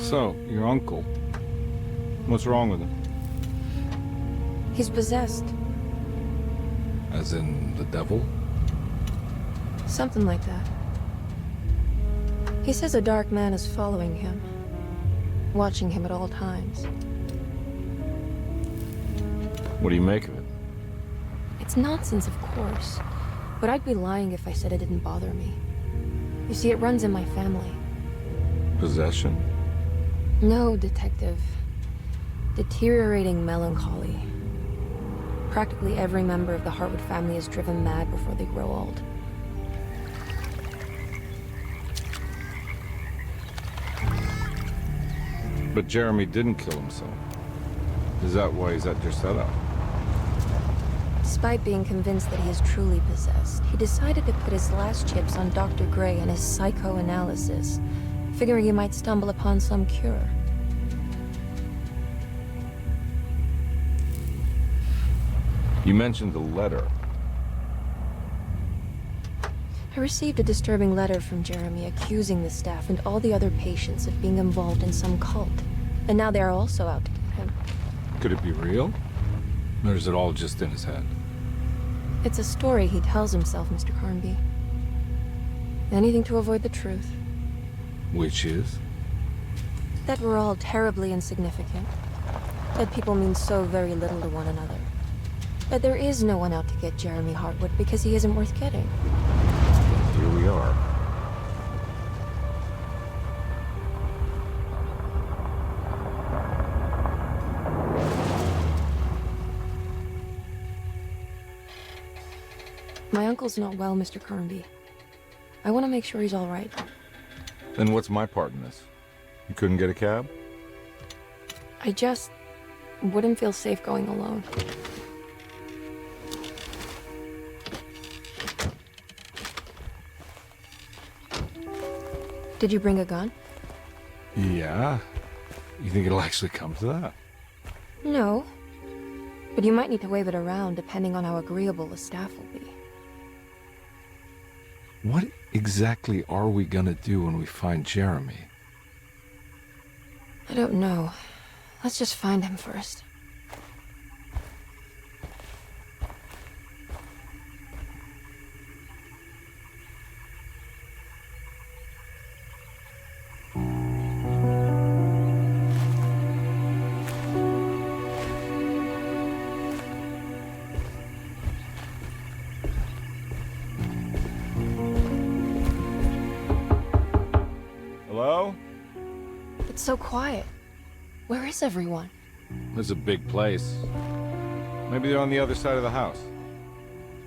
So, your uncle. What's wrong with him? He's possessed. As in the devil? Something like that. He says a dark man is following him, watching him at all times. What do you make of it? It's nonsense, of course, but I'd be lying if I said it didn't bother me. You see, it runs in my family. Possession? No, Detective. Deteriorating melancholy. Practically every member of the Hartwood family is driven mad before they grow old. But Jeremy didn't kill himself. Is that why he's at your setup? Despite being convinced that he is truly possessed, he decided to put his last chips on Dr. Gray and his psychoanalysis, figuring he might stumble upon some cure. You mentioned the letter. I received a disturbing letter from Jeremy accusing the staff and all the other patients of being involved in some cult. And now they are also out to get him. Could it be real? Or is it all just in his head? It's a story he tells himself, Mr. Carnby. Anything to avoid the truth. Which is? That we're all terribly insignificant. That people mean so very little to one another. That there is no one out to get Jeremy Hartwood because he isn't worth getting. Here we are. My uncle's not well, Mr. Carnby. I want to make sure he's all right. Then what's my part in this? You couldn't get a cab? I just wouldn't feel safe going alone. Did you bring a gun? Yeah. You think it'll actually come to that? No. But you might need to wave it around depending on how agreeable the staff will be. What exactly are we gonna do when we find Jeremy? I don't know. Let's just find him first. Hello? It's so quiet. Where is everyone? This is a big place. Maybe they're on the other side of the house.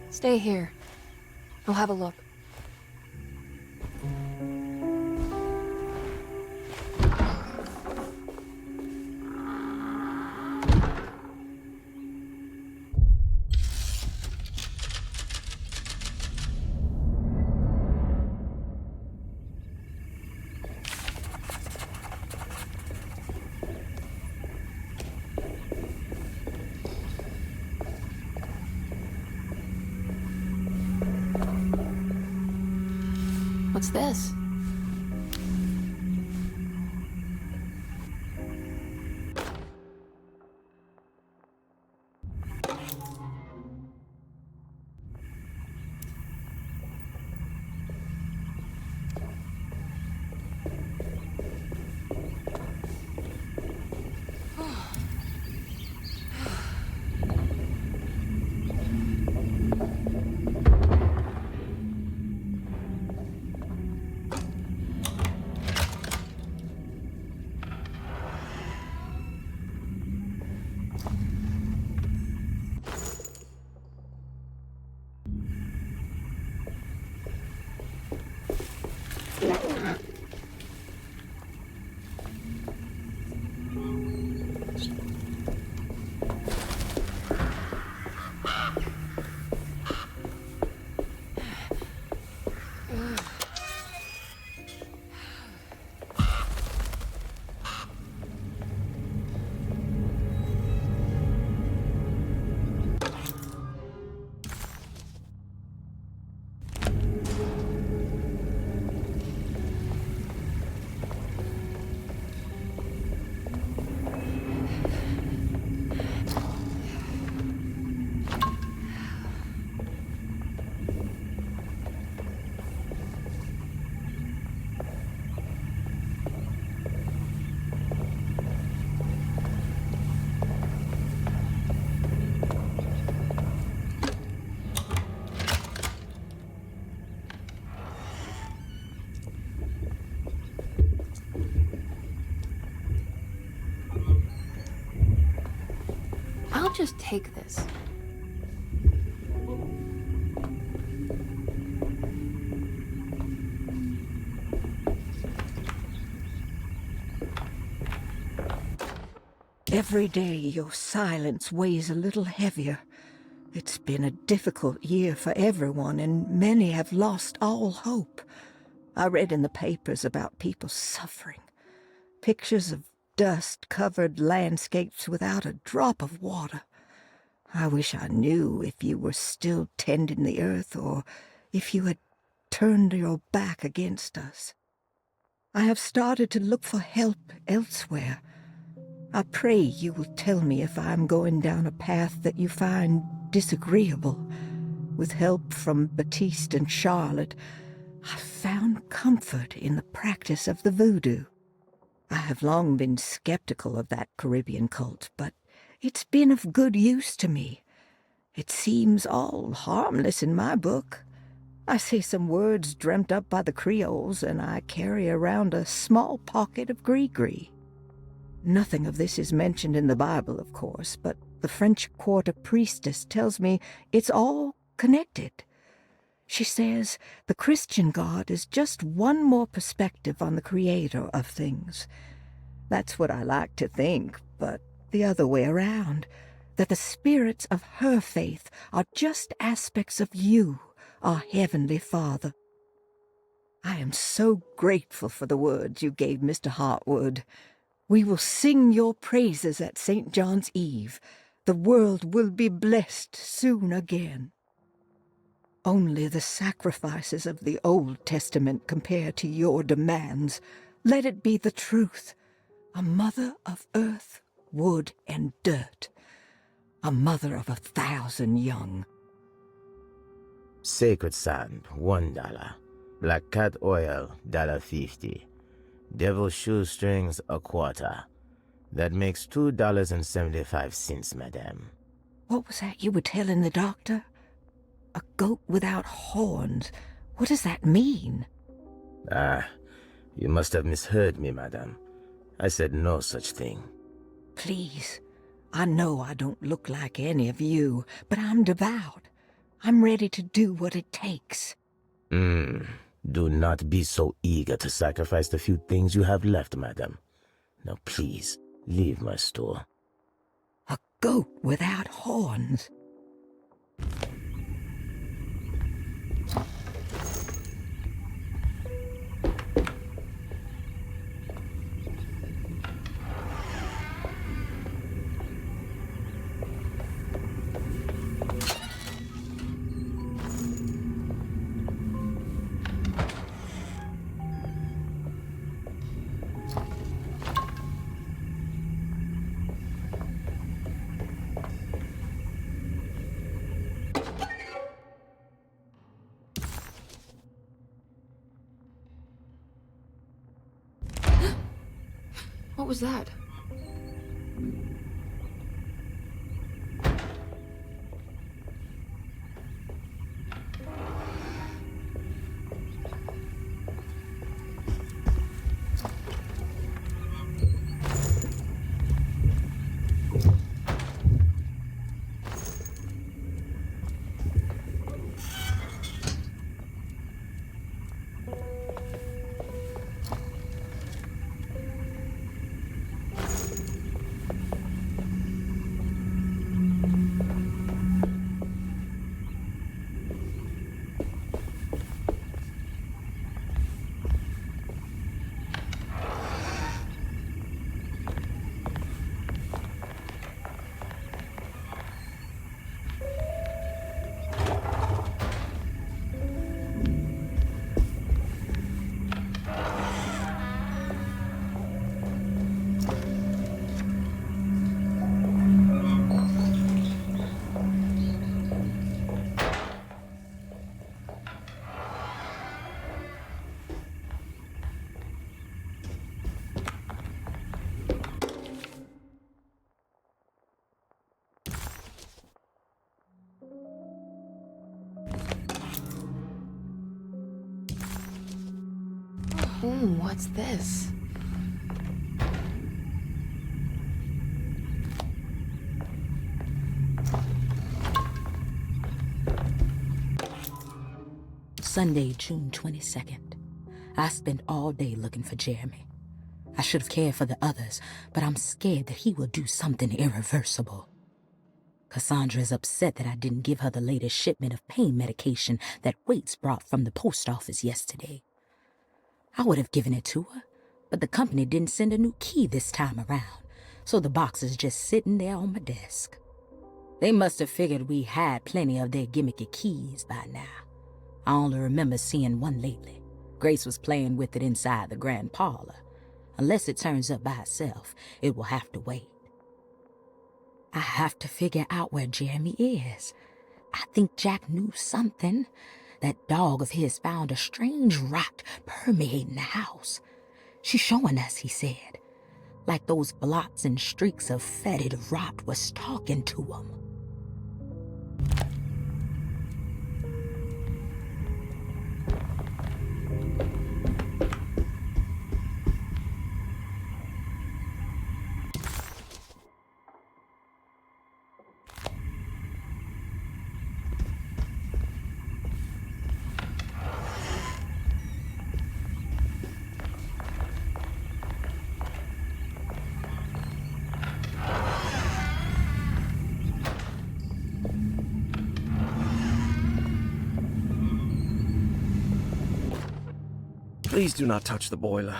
Stay here. I'll have a look. What's this? I'll just take this. Every day your silence weighs a little heavier. It's been a difficult year for everyone, and many have lost all hope. I read in the papers about people suffering. Pictures of dust-covered landscapes without a drop of water. I wish I knew if you were still tending the earth or if you had turned your back against us. I have started to look for help elsewhere. I pray you will tell me if I am going down a path that you find disagreeable. With help from Baptiste and Charlotte, I found comfort in the practice of the voodoo. I have long been skeptical of that Caribbean cult, but it's been of good use to me. It seems all harmless in my book. I say some words dreamt up by the Creoles, and I carry around a small pocket of gree-gree. Nothing of this is mentioned in the Bible, of course, but the French Quarter priestess tells me it's all connected. She says the Christian God is just one more perspective on the creator of things. That's what I like to think, but the other way around, that the spirits of her faith are just aspects of you, our Heavenly Father. I am so grateful for the words you gave Mr. Hartwood. We will sing your praises at St. John's Eve. The world will be blessed soon again. Only the sacrifices of the Old Testament compare to your demands. Let it be the truth. A mother of earth, wood, and dirt. A mother of 1,000 young. Sacred sand, $1. Black cat oil, $1.50. Devil shoestrings, $0.25. That makes $2.75, madame. What was that you were telling the doctor? A goat without horns. What does that mean? Ah, you must have misheard me, madame. I said no such thing. Please, I know I don't look like any of you, but I'm devout. I'm ready to do what it takes. Do not be so eager to sacrifice the few things you have left, madam. Now please, leave my store. A goat without horns. What was that? What's this? Sunday, June 22nd. I spent all day looking for Jeremy. I should have cared for the others, but I'm scared that he will do something irreversible. Cassandra is upset that I didn't give her the latest shipment of pain medication that Waits brought from the post office yesterday. I would have given it to her, but the company didn't send a new key this time around, so the box is just sitting there on my desk. They must have figured we had plenty of their gimmicky keys by now. I only remember seeing one lately. Grace was playing with it inside the grand parlor. Unless it turns up by itself, it will have to wait. I have to figure out where Jeremy is. I think Jack knew something. That dog of his found a strange rot permeating the house. She's showing us, he said. Like those blots and streaks of fetid rot was talking to him. Please do not touch the boiler.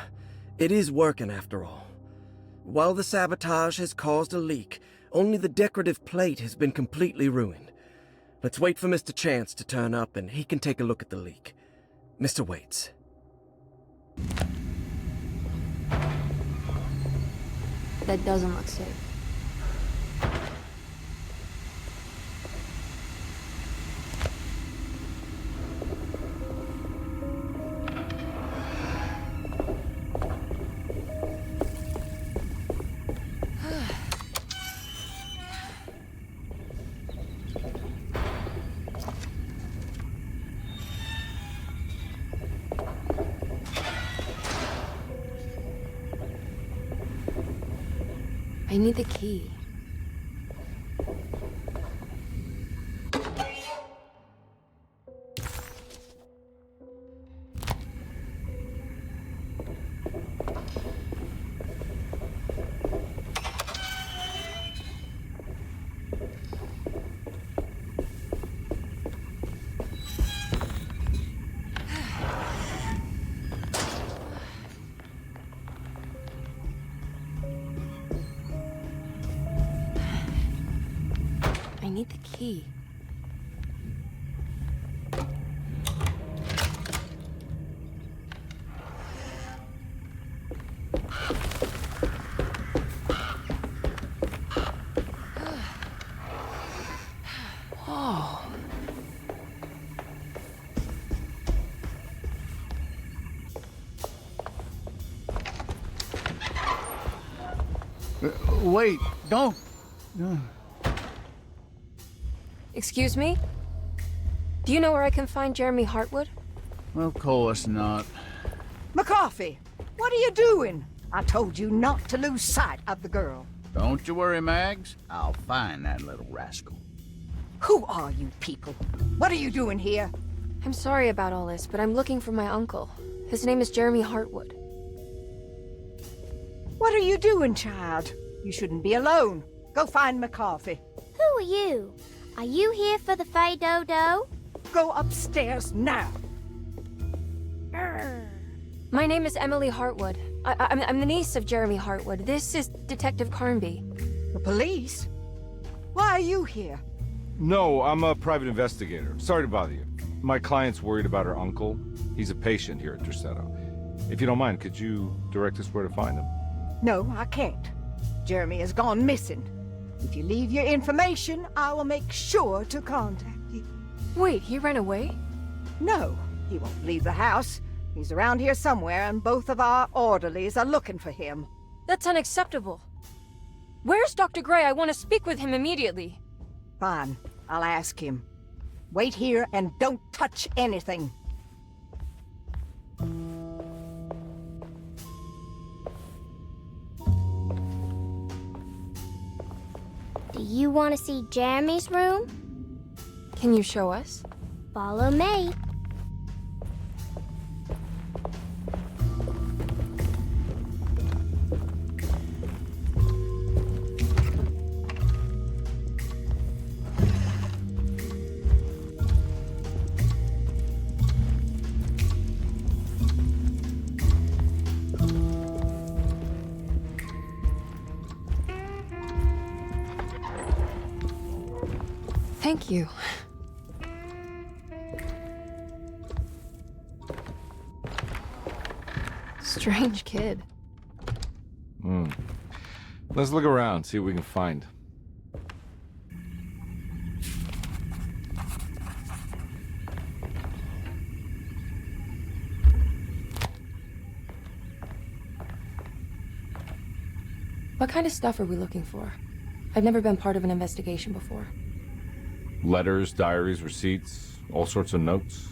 It is working after all. While the sabotage has caused a leak, only the decorative plate has been completely ruined. Let's wait for Mr. Chance to turn up and he can take a look at the leak. Mr. Waits. That doesn't look safe. I need the key. I need the key. Whoa. Wait, don't. Excuse me? Do you know where I can find Jeremy Hartwood? Of course not. McCarthy, what are you doing? I told you not to lose sight of the girl. Don't you worry, Mags. I'll find that little rascal. Who are you people? What are you doing here? I'm sorry about all this, but I'm looking for my uncle. His name is Jeremy Hartwood. What are you doing, child? You shouldn't be alone. Go find McCarthy. Who are you? Are you here for the Fay Dodo? Go upstairs now. My name is Emily Hartwood. I'm the niece of Jeremy Hartwood. This is Detective Carnby. The police? Why are you here? No, I'm a private investigator. Sorry to bother you. My client's worried about her uncle. He's a patient here at Derceto. If you don't mind, could you direct us where to find him? No, I can't. Jeremy has gone missing. If you leave your information, I will make sure to contact you. Wait, he ran away? No, he won't leave the house. He's around here somewhere, and both of our orderlies are looking for him. That's unacceptable. Where's Dr. Gray? I want to speak with him immediately. Fine, I'll ask him. Wait here and don't touch anything. Do you want to see Jeremy's room? Can you show us? Follow me. Thank you. Strange kid. Let's look around, see what we can find. What kind of stuff are we looking for? I've never been part of an investigation before. Letters, diaries, receipts, all sorts of notes.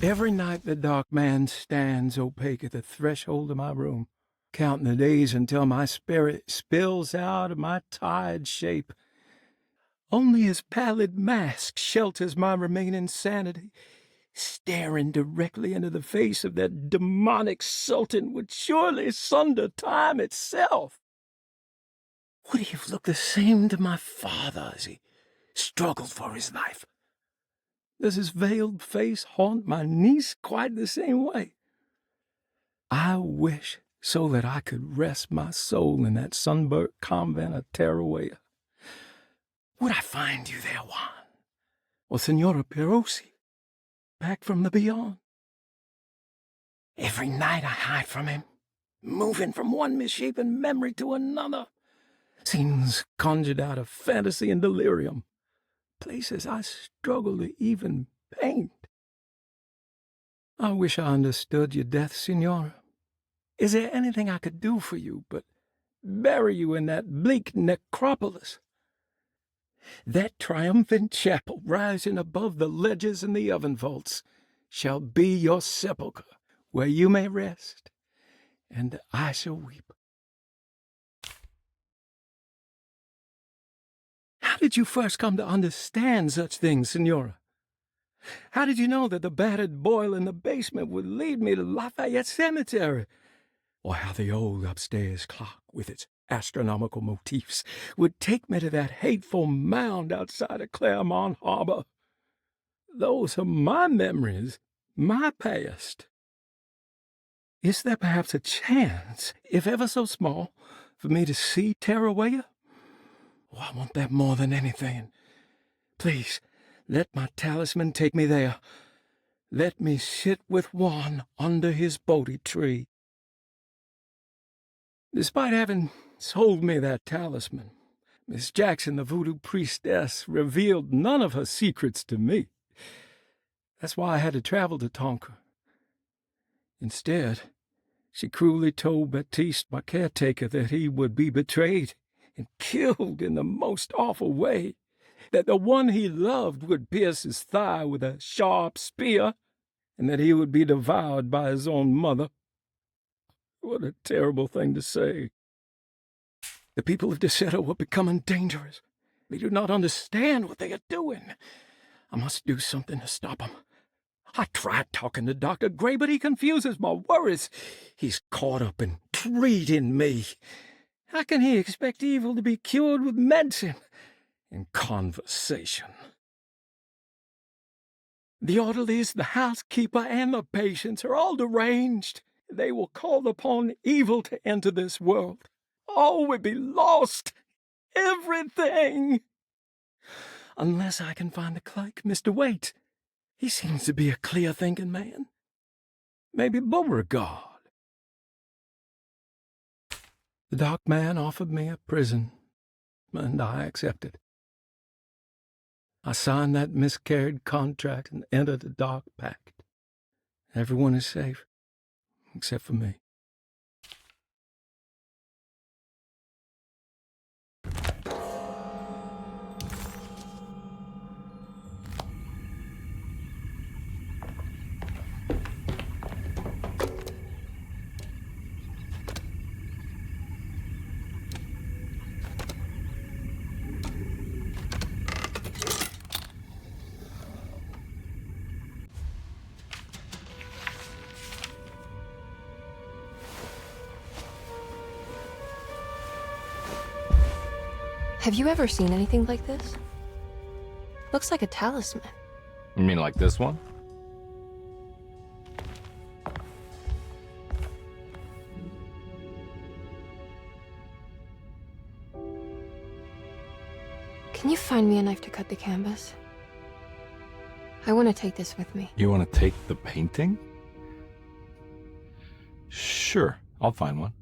Every night the dark man stands opaque at the threshold of my room, counting the days until my spirit spills out of my tired shape. Only his pallid mask shelters my remaining sanity. Staring directly into the face of that demonic sultan would surely sunder time itself. Would he have looked the same to my father as he struggled for his life? Does his veiled face haunt my niece quite the same way? I wish so that I could rest my soul in that sunburnt convent of Tarawea. Would I find you there, Juan? Or Senora Perosi, back from the beyond? Every night I hide from him, moving from one misshapen memory to another. Scenes conjured out of fantasy and delirium. Places I struggle to even paint. I wish I understood your death, Senora. Is there anything I could do for you but bury you in that bleak necropolis? That triumphant chapel rising above the ledges and the oven vaults shall be your sepulchre, where you may rest, and I shall weep. How did you first come to understand such things, Senora? How did you know that the battered boiler in the basement would lead me to Lafayette Cemetery? Or how the old upstairs clock, with its astronomical motifs, would take me to that hateful mound outside of Claremont Harbor? Those are my memories, my past. Is there perhaps a chance, if ever so small, for me to see Tarawea? Oh, I want that more than anything. Please, let my talisman take me there. Let me sit with Juan under his Bodhi tree. Despite having sold me that talisman, Miss Jackson, the voodoo priestess, revealed none of her secrets to me. That's why I had to travel to Tonka. Instead, she cruelly told Baptiste, my caretaker, that he would be betrayed and killed in the most awful way, that the one he loved would pierce his thigh with a sharp spear, and that he would be devoured by his own mother. What a terrible thing to say. The people of Deseto are becoming dangerous. They do not understand what they are doing. I must do something to stop them. I tried talking to Dr. Gray, but he confuses my worries. He's caught up in treating me. How can he expect evil to be cured with medicine and conversation? The orderlies, the housekeeper, and the patients are all deranged. They will call upon evil to enter this world. All will be lost. Everything. Unless I can find the clerk, Mr. Waite. He seems to be a clear-thinking man. Maybe Beauregard. The dark man offered me a prison, and I accepted. I signed that miscarried contract and entered the dark pact. Everyone is safe, except for me. Have you ever seen anything like this? Looks like a talisman. You mean like this one? Can you find me a knife to cut the canvas? I want to take this with me. You want to take the painting? Sure, I'll find one.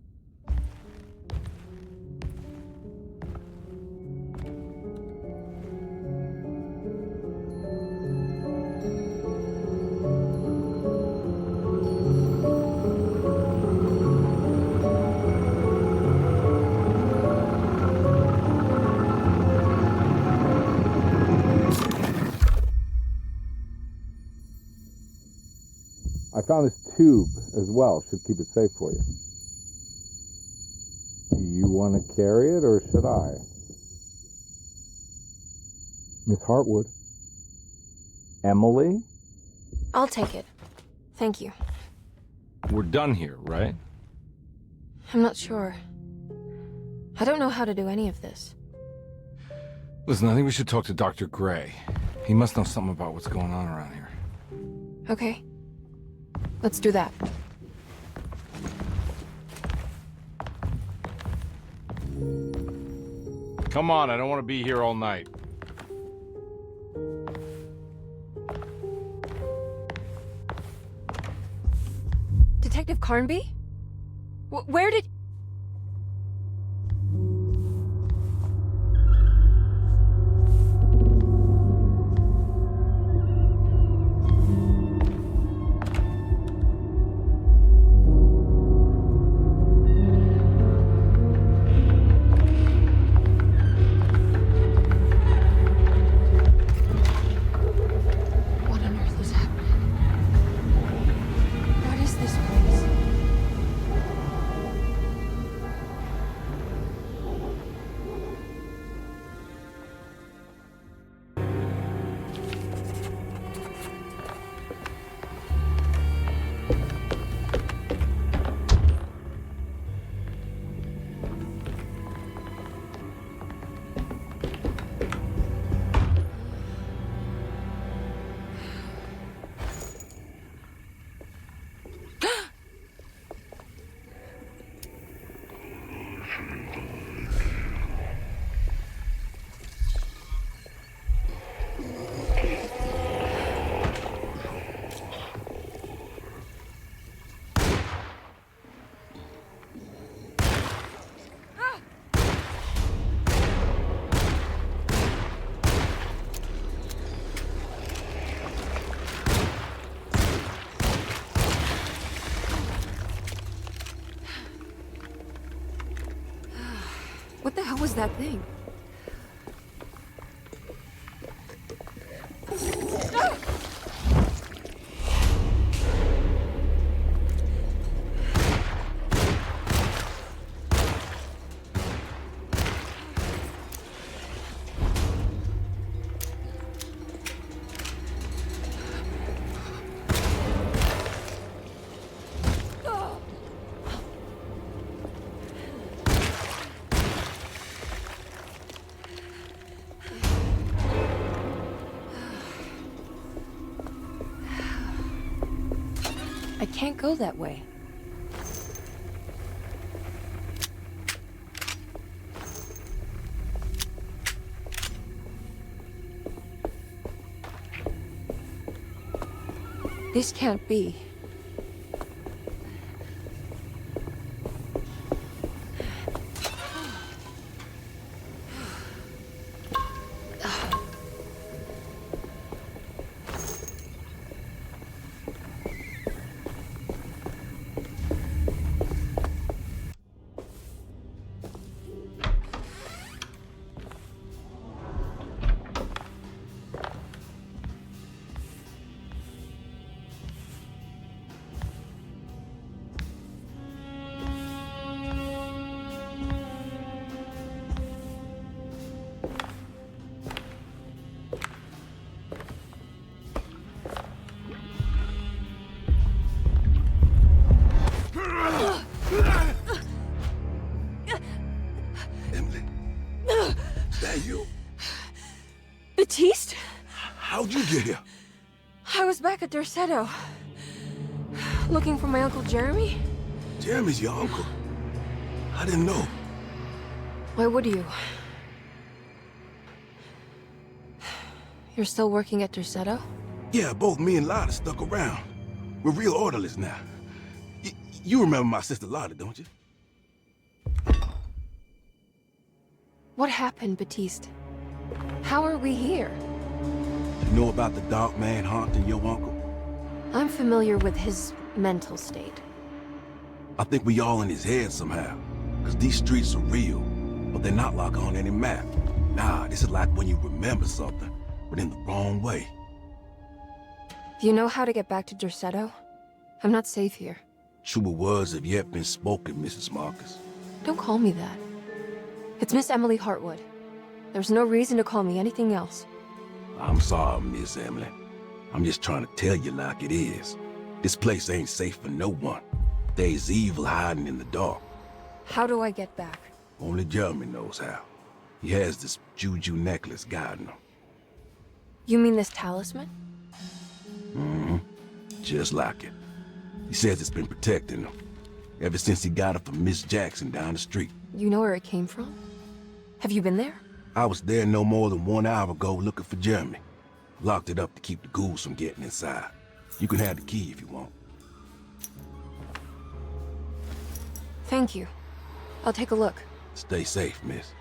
I found this tube as well. Should keep it safe for you. Do you want to carry it or should I? Miss Hartwood? Emily? I'll take it. Thank you. We're done here, right? I'm not sure. I don't know how to do any of this. Listen, I think we should talk to Dr. Gray. He must know something about what's going on around here. Okay. Let's do that. Come on, I don't want to be here all night. Detective Carnby? Where did... What on earth is happening? What is this place? What the hell was that thing? I can't go that way. This can't be. That you? Batiste? How'd you get here? I was back at Derceto, looking for my Uncle Jeremy. Jeremy's your uncle? I didn't know. Why would you? You're still working at Derceto? Yeah, both me and Lotta stuck around. We're real orderlies now. You remember my sister Lotta, don't you? What happened, Baptiste? How are we here? You know about the dark man haunting your uncle? I'm familiar with his mental state. I think we all in his head somehow. Cause these streets are real, but they're not like on any map. Nah, this is like when you remember something, but in the wrong way. Do you know how to get back to Derceto? I'm not safe here. Truer words have yet been spoken, Mrs. Marcus. Don't call me that. It's Miss Emily Hartwood. There's no reason to call me anything else. I'm sorry, Miss Emily. I'm just trying to tell you like it is. This place ain't safe for no one. There's evil hiding in the dark. How do I get back? Only Jeremy knows how. He has this juju necklace guiding him. You mean this talisman? Mm-hmm. Just like it. He says it's been protecting him ever since he got it from Miss Jackson down the street. You know where it came from? Have you been there? I was there no more than 1 hour ago looking for Jeremy. Locked it up to keep the ghouls from getting inside. You can have the key if you want. Thank you. I'll take a look. Stay safe, miss.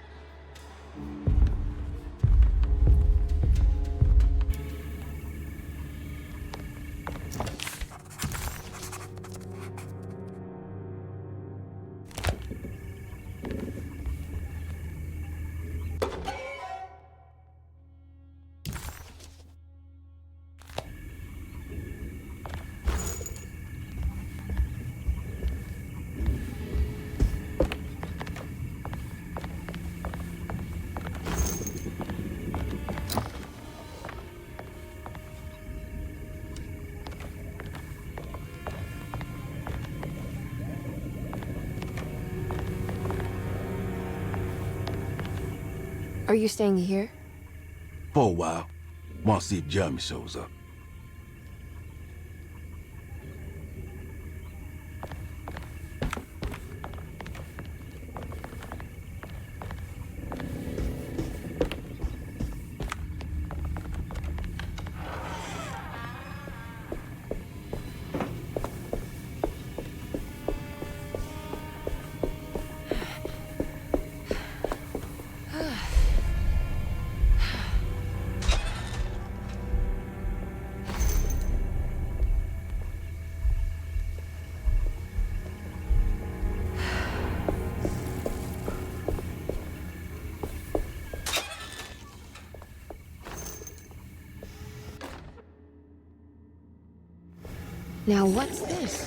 Are you staying here? For a while. Want to see if Jeremy shows up. Now what's this?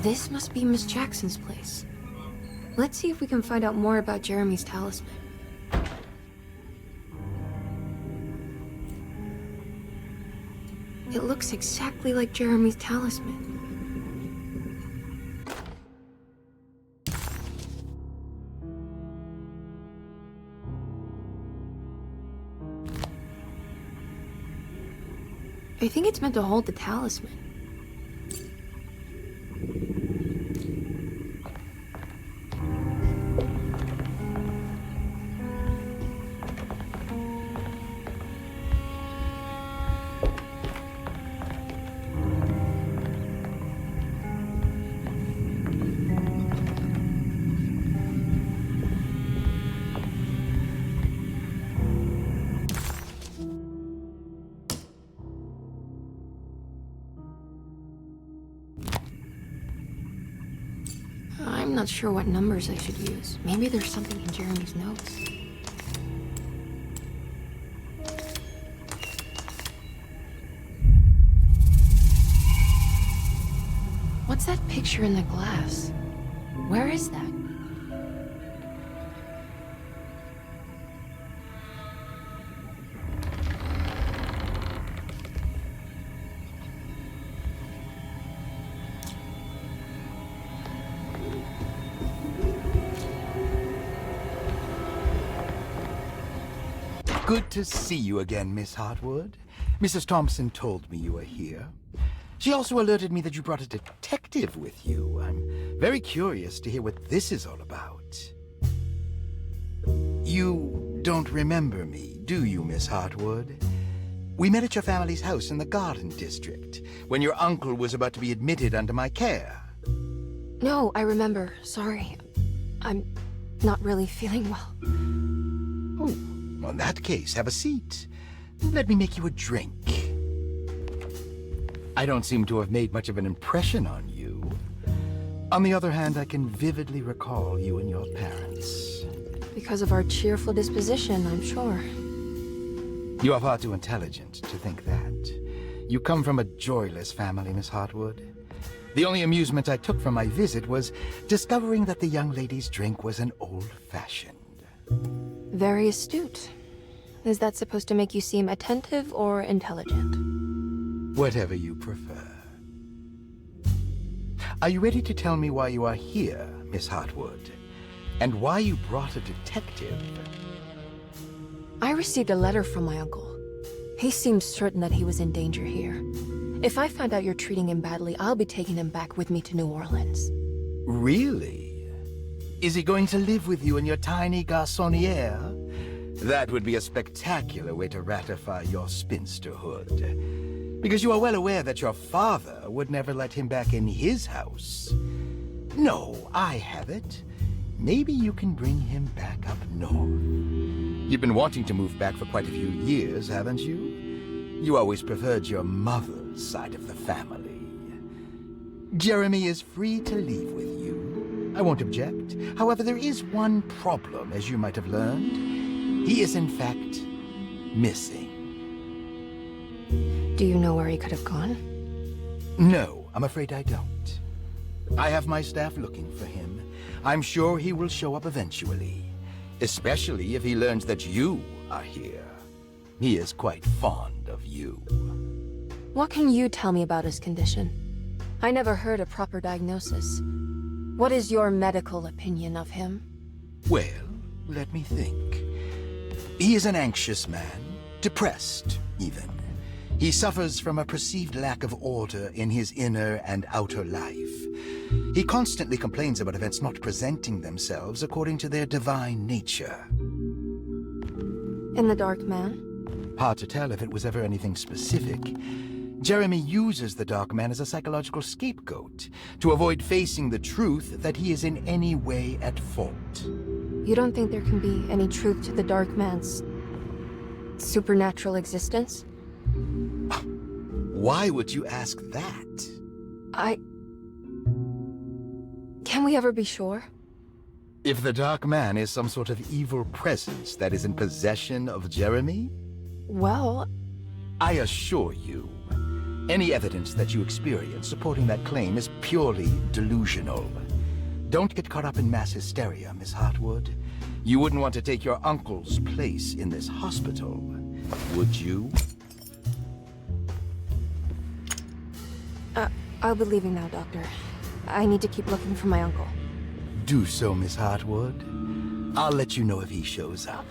This must be Miss Jackson's place. Let's see if we can find out more about Jeremy's talisman. It looks exactly like Jeremy's talisman. I think it's meant to hold the talisman. I'm not sure what numbers I should use. Maybe there's something in Jeremy's notes. What's that picture in the glass? Where is that? Good to see you again, Miss Hartwood. Mrs. Thompson told me you were here. She also alerted me that you brought a detective with you. I'm very curious to hear what this is all about. You don't remember me, do you, Miss Hartwood? We met at your family's house in the Garden District, when your uncle was about to be admitted under my care. No, I remember. Sorry. I'm not really feeling well. Oh, well, in that case, have a seat. Let me make you a drink. I don't seem to have made much of an impression on you. On the other hand, I can vividly recall you and your parents. Because of our cheerful disposition, I'm sure. You are far too intelligent to think that. You come from a joyless family, Miss Hartwood. The only amusement I took from my visit was discovering that the young lady's drink was an old-fashioned. Very astute. Is that supposed to make you seem attentive or intelligent? Whatever you prefer. Are you ready to tell me why you are here, Miss Hartwood? And why you brought a detective? I received a letter from my uncle. He seemed certain that he was in danger here. If I find out you're treating him badly, I'll be taking him back with me to New Orleans. Really? Is he going to live with you in your tiny garçonniere? That would be a spectacular way to ratify your spinsterhood. Because you are well aware that your father would never let him back in his house. No, I have it. Maybe you can bring him back up north. You've been wanting to move back for quite a few years, haven't you? You always preferred your mother's side of the family. Jeremy is free to leave with you. I won't object. However, there is one problem, as you might have learned. He is, in fact, missing. Do you know where he could have gone? No, I'm afraid I don't. I have my staff looking for him. I'm sure he will show up eventually. Especially if he learns that you are here. He is quite fond of you. What can you tell me about his condition? I never heard a proper diagnosis. What is your medical opinion of him? Well, let me think. He is an anxious man, depressed, even. He suffers from a perceived lack of order in his inner and outer life. He constantly complains about events not presenting themselves according to their divine nature. And the Dark Man? Hard to tell if it was ever anything specific. Jeremy uses the Dark Man as a psychological scapegoat to avoid facing the truth that he is in any way at fault. You don't think there can be any truth to the Dark Man's supernatural existence? Why would you ask that? Can we ever be sure? If the Dark Man is some sort of evil presence that is in possession of Jeremy? Well, I assure you, Any evidence that you experience supporting that claim is purely delusional. Don't get caught up in mass hysteria, Miss Hartwood. You wouldn't want to take your uncle's place in this hospital, would you? I'll be leaving now, Doctor. I need to keep looking for my uncle. Do so, Miss Hartwood. I'll let you know if he shows up.